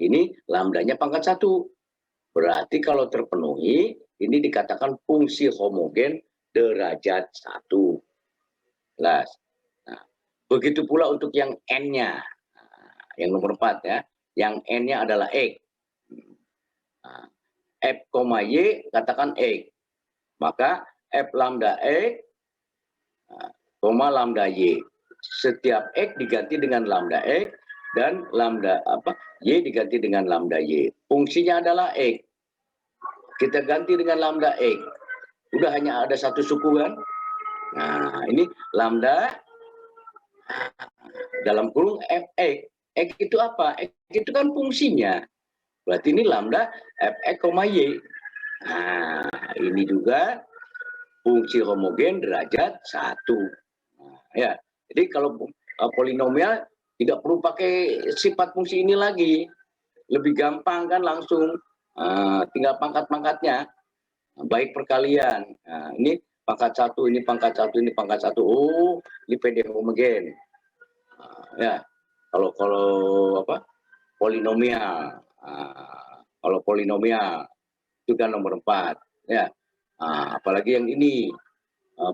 ini lambdanya pangkat 1. Berarti kalau terpenuhi, ini dikatakan fungsi homogen derajat 1. Jelas. Nah, begitu pula untuk yang N-nya. Nah, yang nomor 4 ya. Yang N-nya adalah X. Nah, F, Y katakan X. Maka F lambda X, lambda Y. Setiap X diganti dengan lambda X dan lambda Y diganti dengan lambda Y. Fungsinya adalah X. Kita ganti dengan lambda X. Udah hanya ada satu suku kan? Nah, ini lambda dalam kurung Fx. X itu apa? X itu kan fungsinya. Berarti ini lambda Fx, Y. Nah, ini juga fungsi homogen derajat 1. Nah, ya. Jadi kalau polinomial tidak perlu pakai sifat fungsi ini lagi. Lebih gampang kan langsung tinggal pangkat-pangkatnya. Baik perkalian. Nah, ini pangkat 1, ini pangkat 1, ini pangkat 1. Oh, ini PD homogen. Ya, kalau polinomial. Kalau polinomial itu kan nomor 4. Ya. Apalagi yang ini.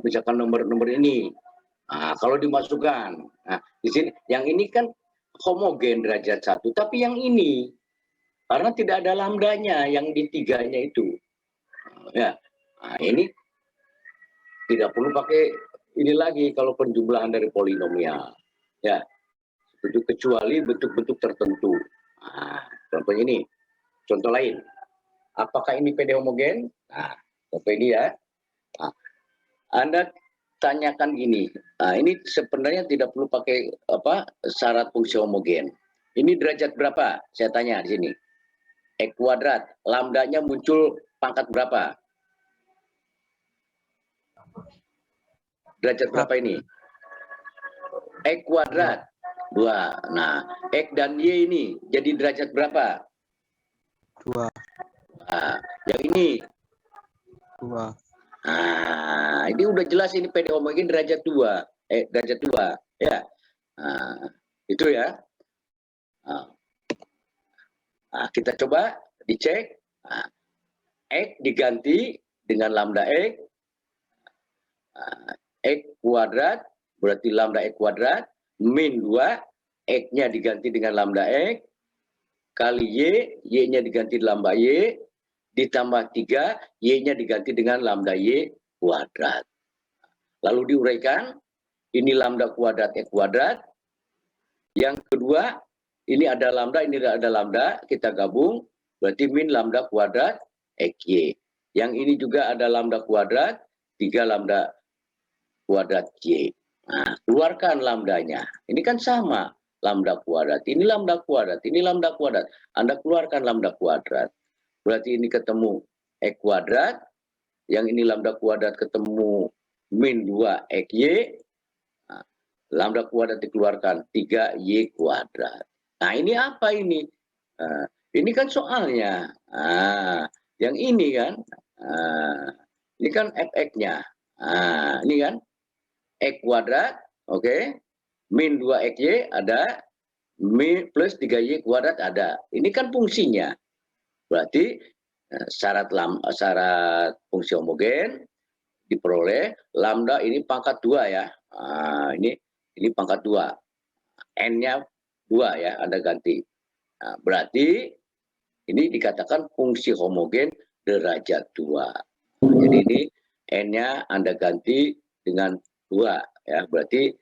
Misalkan nomor ini. Kalau dimasukkan. Nah, di sini yang ini kan homogen derajat 1, tapi yang ini karena tidak ada lambdanya yang di 3-nya itu. Ya. Nah, ini tidak perlu pakai ini lagi kalau penjumlahan dari polinomial. Ya. Kecuali bentuk-bentuk tertentu. Contohnya ini. Contoh lain. Apakah ini PD homogen? Nah, contoh ini ya. Nah, Anda tanyakan gini. Nah, ini sebenarnya tidak perlu pakai syarat fungsi homogen. Ini derajat berapa? Saya tanya di sini. X kuadrat. Lambdanya muncul pangkat berapa? Derajat berapa ini? X kuadrat. 2. Nah, X dan Y ini jadi derajat berapa? 2. Nah, yang ini? 2. Nah, ini udah jelas ini PD homogen derajat 2. Derajat 2. Ya. Nah, itu ya. Nah, kita coba dicek. Nah, X diganti dengan lambda X. X kuadrat berarti lambda X kuadrat min 2, X-nya diganti dengan lambda X, kali Y, Y-nya diganti lambda Y, ditambah 3, Y-nya diganti dengan lambda Y kuadrat. Lalu diuraikan, ini lambda kuadrat X kuadrat. Yang kedua, ini ada lambda, ini ada lambda, kita gabung, berarti min lambda kuadrat XY. Yang ini juga ada lambda kuadrat, 3 lambda kuadrat Y. Nah, keluarkan lambdanya. Ini kan sama, lambda kuadrat. Ini lambda kuadrat, ini lambda kuadrat. Anda keluarkan lambda kuadrat. Berarti ini ketemu X kuadrat, yang ini lambda kuadrat ketemu min 2 XY. Nah, lambda kuadrat dikeluarkan 3Y kuadrat. Nah, ini apa ini? Ini kan soalnya. Yang ini kan. Ini kan Fx-nya. Ini kan. X kuadrat, oke. Min 2XY ada, min plus 3Y kuadrat ada. Ini kan fungsinya. Berarti syarat fungsi homogen diperoleh lambda ini pangkat 2 ya. Ini pangkat 2. N-nya 2 ya, Anda ganti. Nah, berarti ini dikatakan fungsi homogen derajat 2. Jadi ini N-nya Anda ganti dengan 2 ya, berarti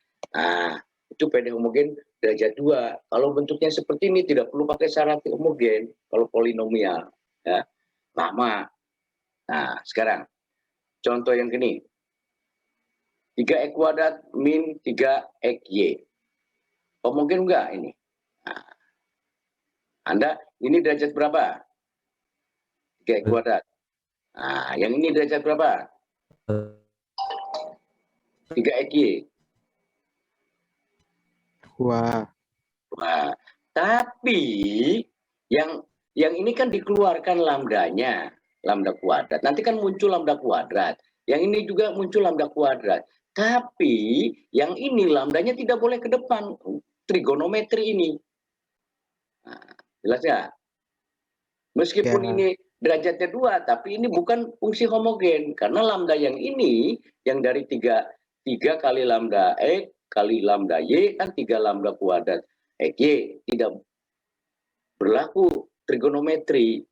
itu PD homogen derajat 2. Kalau bentuknya seperti ini tidak perlu pakai syarat homogen kalau polinomial ya. Lama. Nah, sekarang contoh yang ini. 3x kuadrat min 3xy. Homogen enggak ini? Nah, Anda ini derajat berapa? 3x kuadrat. Nah, yang ini derajat berapa? 3xy. Wah. Tapi yang ini kan dikeluarkan lambdanya, lambda kuadrat. Nanti kan muncul lambda kuadrat. Yang ini juga muncul lambda kuadrat. Tapi yang ini lambdanya tidak boleh ke depan. Trigonometri ini. Nah, jelas ya? Meskipun Ya. ini derajatnya 2, tapi ini bukan fungsi homogen. Karena lambda yang ini, yang dari 3 kali lambda X kali lambda Y, kan 3 lambda kuadrat X Y, tidak berlaku trigonometri.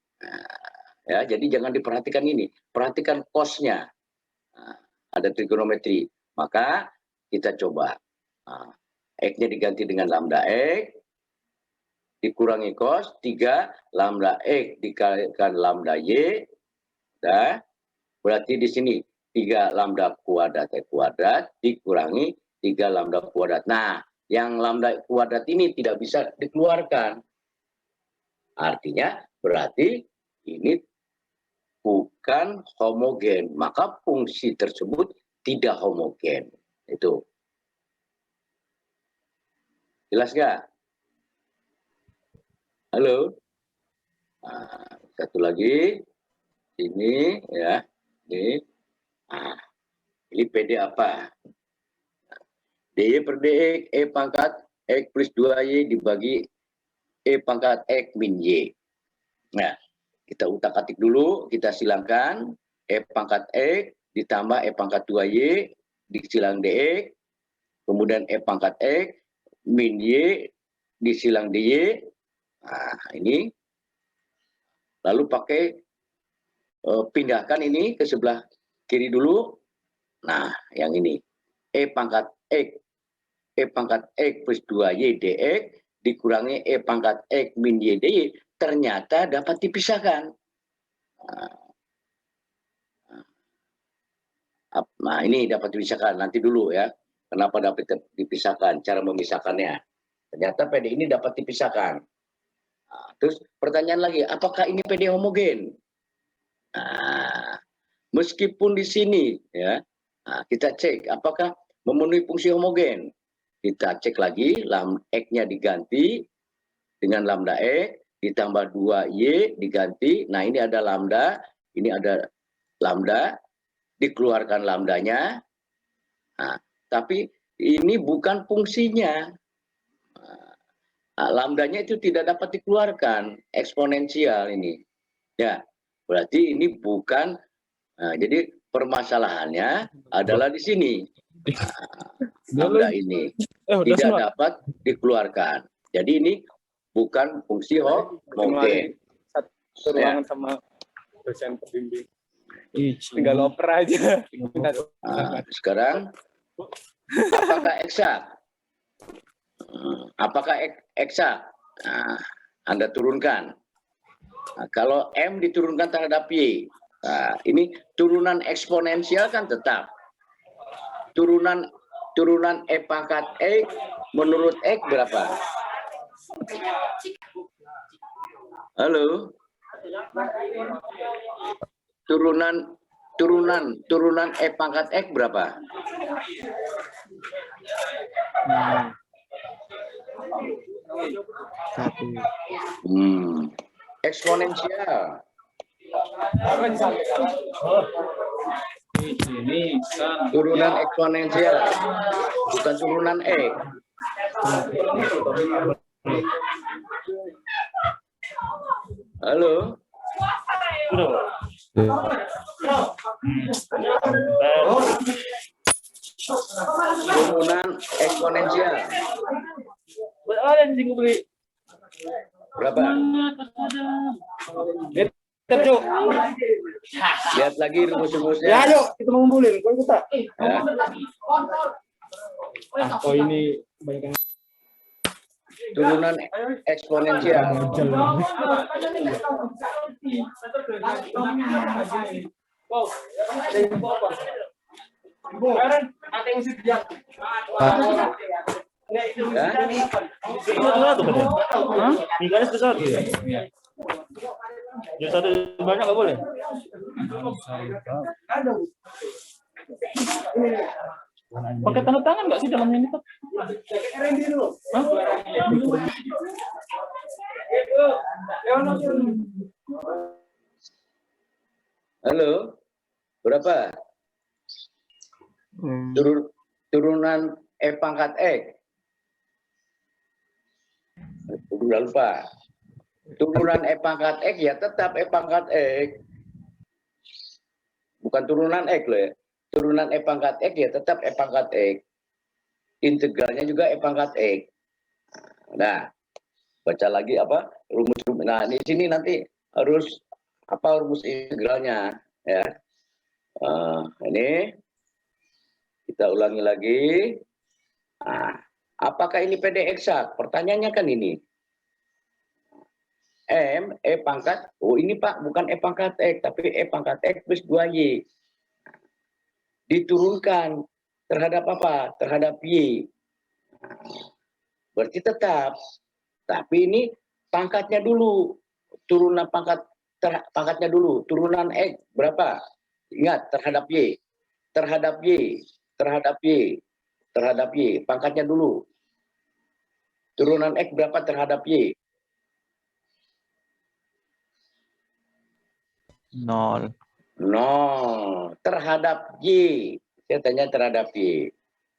Ya, jadi jangan diperhatikan ini. Perhatikan cos-nya. Ada trigonometri. Maka kita coba. X-nya diganti dengan lambda X, dikurangi cos 3 lambda X dikalikan lambda Y. Nah, berarti di sini 3 lambda kuadrat X kuadrat dikurangi 3 lambda kuadrat. Nah, yang lambda kuadrat ini tidak bisa dikeluarkan. Artinya berarti ini bukan homogen. Maka fungsi tersebut tidak homogen. Itu. Jelas nggak? Halo? Nah, satu lagi. Ini ya. Ini. Nah, ini PD apa? DY per DX, E pangkat X plus 2Y dibagi E pangkat X min Y. Nah, kita utak-atik dulu, kita silangkan E pangkat X ditambah E pangkat 2Y disilang DX, kemudian E pangkat X min Y disilang DY. Nah, ini. Lalu pakai pindahkan ini ke sebelah kiri dulu. Nah, yang ini. E pangkat X plus 2Y dx dikurangi E pangkat X min Y dy ternyata dapat dipisahkan. Nah, ini dapat dipisahkan. Nanti dulu ya. Kenapa dapat dipisahkan? Cara memisahkannya. Ternyata PD ini dapat dipisahkan. Nah, terus pertanyaan lagi, apakah ini PD homogen? Nah, meskipun di sini ya, nah, kita cek apakah memenuhi fungsi homogen. Kita cek lagi, X-nya diganti dengan lambda X, ditambah 2Y diganti. Nah, ini ada lambda, ini ada lambda, dikeluarkan lambdanya. Nah, tapi ini bukan fungsinya. Nah, lambdanya itu tidak dapat dikeluarkan, eksponensial ini. Ya, berarti ini bukan, jadi permasalahannya adalah di sini. Lambda ini tidak dapat dikeluarkan. Jadi ini bukan fungsi homogen. Satu ruangan sama dosen pembimbing. Tinggal oper aja. Nah, sekarang apakah eksak? Apakah eksak? Nah, Anda turunkan. Nah, kalau M diturunkan terhadap Y, nah, ini turunan eksponensial kan tetap. Turunan E pangkat X menurut X berapa? Halo? Turunan E pangkat X berapa? Satu. Eksponensial. Turunan eksponensial, bukan turunan X. Halo? Turunan eksponensial. Berapa? Lihat lagi rumus-rumusnya. Ya, ayo kita ngumpulin. Kita. Ya. Oh, ini banyak. Turunan eksponensial. Banyak nggak boleh? Pakai tanda tangan nggak sih dalamnya ini? Hah? Halo? Berapa? Turunan E pangkat X. Udah lupa. Turunan E pangkat X ya tetap E pangkat X. Bukan turunan X loh ya. Turunan E pangkat X ya tetap E pangkat X. Integralnya juga E pangkat X. Nah, baca lagi apa? Rumus. Nah, di sini nanti harus apa rumus integralnya ya. Ini kita ulangi lagi. Nah, apakah ini PD eksak? Pertanyaannya kan ini. M, E pangkat, oh ini Pak, bukan E pangkat X, tapi E pangkat X plus 2Y. Diturunkan terhadap apa? Terhadap Y. Berarti tetap. Tapi ini pangkatnya dulu. Turunan pangkatnya dulu. Turunan X berapa? Ingat, terhadap Y. Terhadap Y. Terhadap Y. Terhadap Y. Pangkatnya dulu. Turunan X berapa terhadap Y? 0. 0 terhadap Y. Saya tanya terhadap Y.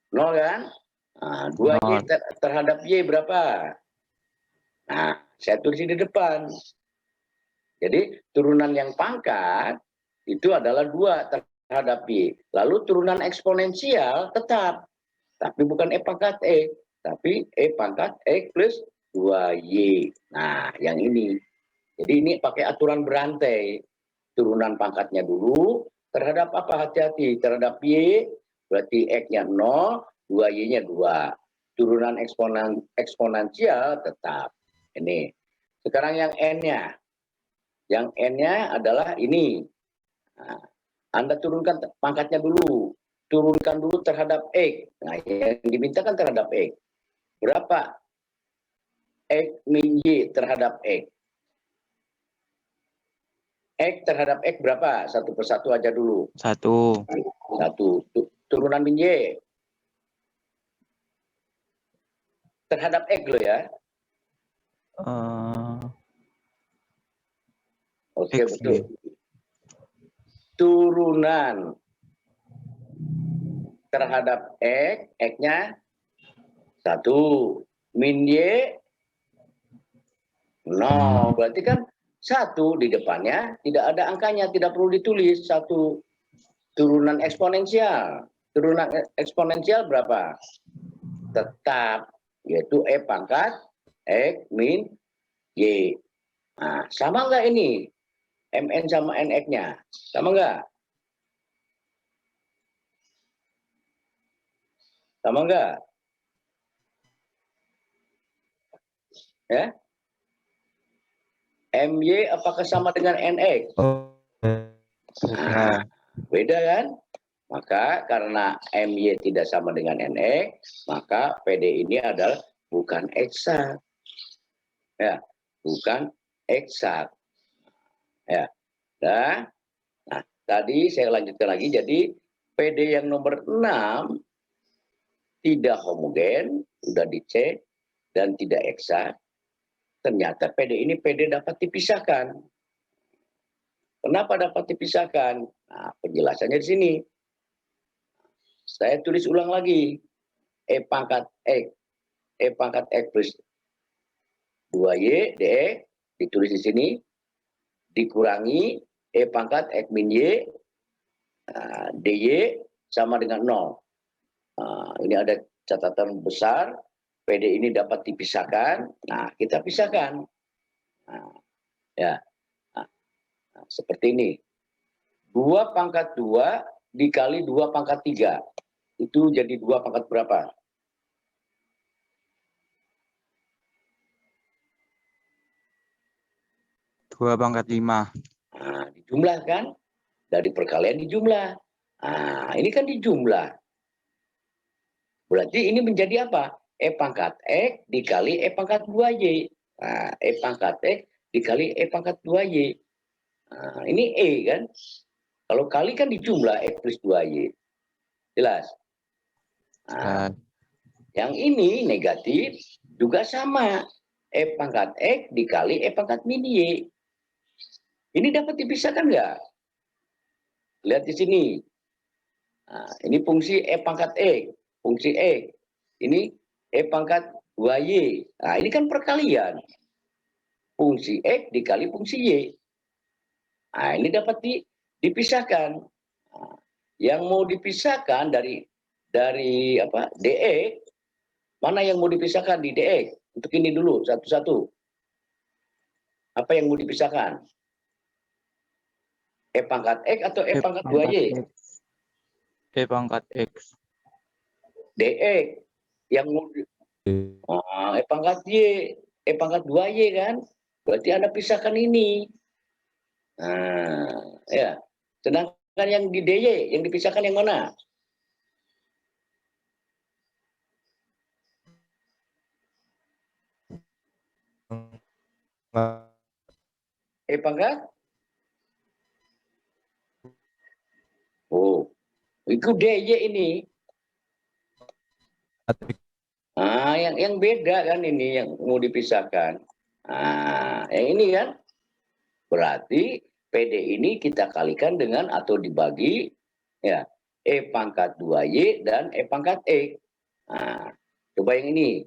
0 kan? Nah, 2Y terhadap Y berapa? Nah, saya tulis di depan. Jadi turunan yang pangkat itu adalah 2 terhadap Y. Lalu turunan eksponensial tetap. Tapi bukan E pangkat E. Tapi E pangkat X plus 2Y. Nah, yang ini. Jadi ini pakai aturan berantai. Turunan pangkatnya dulu, terhadap apa hati-hati? Terhadap Y, berarti X-nya 0, 2Y-nya 2. Turunan eksponensial tetap. Ini. Sekarang yang N-nya. Yang N-nya adalah ini. Nah, Anda turunkan pangkatnya dulu. Turunkan dulu terhadap X. Nah, yang dimintakan terhadap X. Berapa X min Y terhadap X? X terhadap X berapa? Satu persatu aja dulu. 1. 1. Turunan min Y. Terhadap X loh ya. Oke, X, betul. Turunan terhadap X, X-nya 1. Min Y 0. Berarti kan 1 di depannya, tidak ada angkanya, tidak perlu ditulis. 1. Turunan eksponensial. Turunan eksponensial berapa? Tetap, yaitu E pangkat X min Y. Nah, sama nggak ini? MN sama NX-nya. Sama nggak? Sama nggak? Ya? MY apakah sama dengan NX? Nah, beda kan? Maka karena MY tidak sama dengan NX, maka PD ini adalah bukan eksak. Ya, bukan eksak. Ya. Nah, tadi saya lanjutkan lagi. Jadi PD yang nomor 6 tidak homogen, sudah dicek dan tidak eksak. Ternyata PD ini PD dapat dipisahkan. Kenapa dapat dipisahkan? Nah, penjelasannya di sini. Saya tulis ulang lagi. E pangkat X plus 2Y dx ditulis di sini dikurangi E pangkat X min Y dy sama dengan 0. Ini ada catatan besar. PD ini dapat dipisahkan. Nah, kita pisahkan. Ya. Seperti ini. 2 pangkat 2 dikali 2 pangkat 3. Itu jadi 2 pangkat berapa? Dua pangkat 5. Nah, dijumlahkan. Dari perkalian dijumlah. Nah, ini kan dijumlah. Berarti ini menjadi apa? E pangkat X dikali E pangkat 2Y. Nah, E pangkat X dikali E pangkat 2Y. Nah, ini E kan? Kalau kali kan dijumlah X plus 2Y. Jelas? Nah, yang ini negatif juga sama. E pangkat X dikali E pangkat min Y. Ini dapat dipisahkan nggak? Lihat di sini. Nah, ini fungsi E pangkat X. Fungsi X. Ini E pangkat 2Y. Nah, ini kan perkalian. fungsi X dikali fungsi Y. Nah, ini dapat dipisahkan. Nah, yang mau dipisahkan dari apa? DX, mana yang mau dipisahkan di DX? Untuk ini dulu satu-satu. Apa yang mau dipisahkan? E pangkat X atau E pangkat 2Y? E pangkat X. DX yang mau E pangkat Y, E pangkat 2Y kan? Berarti Anda pisahkan ini. Nah, ya. Sedangkan yang di DY, yang dipisahkan yang mana? E pangkat? Oh, itu DY ini. Ah, yang beda kan ini yang mau dipisahkan. Ah, yang ini kan. Berarti PD ini kita kalikan dengan atau dibagi E pangkat 2Y dan E pangkat X. Nah, coba yang ini.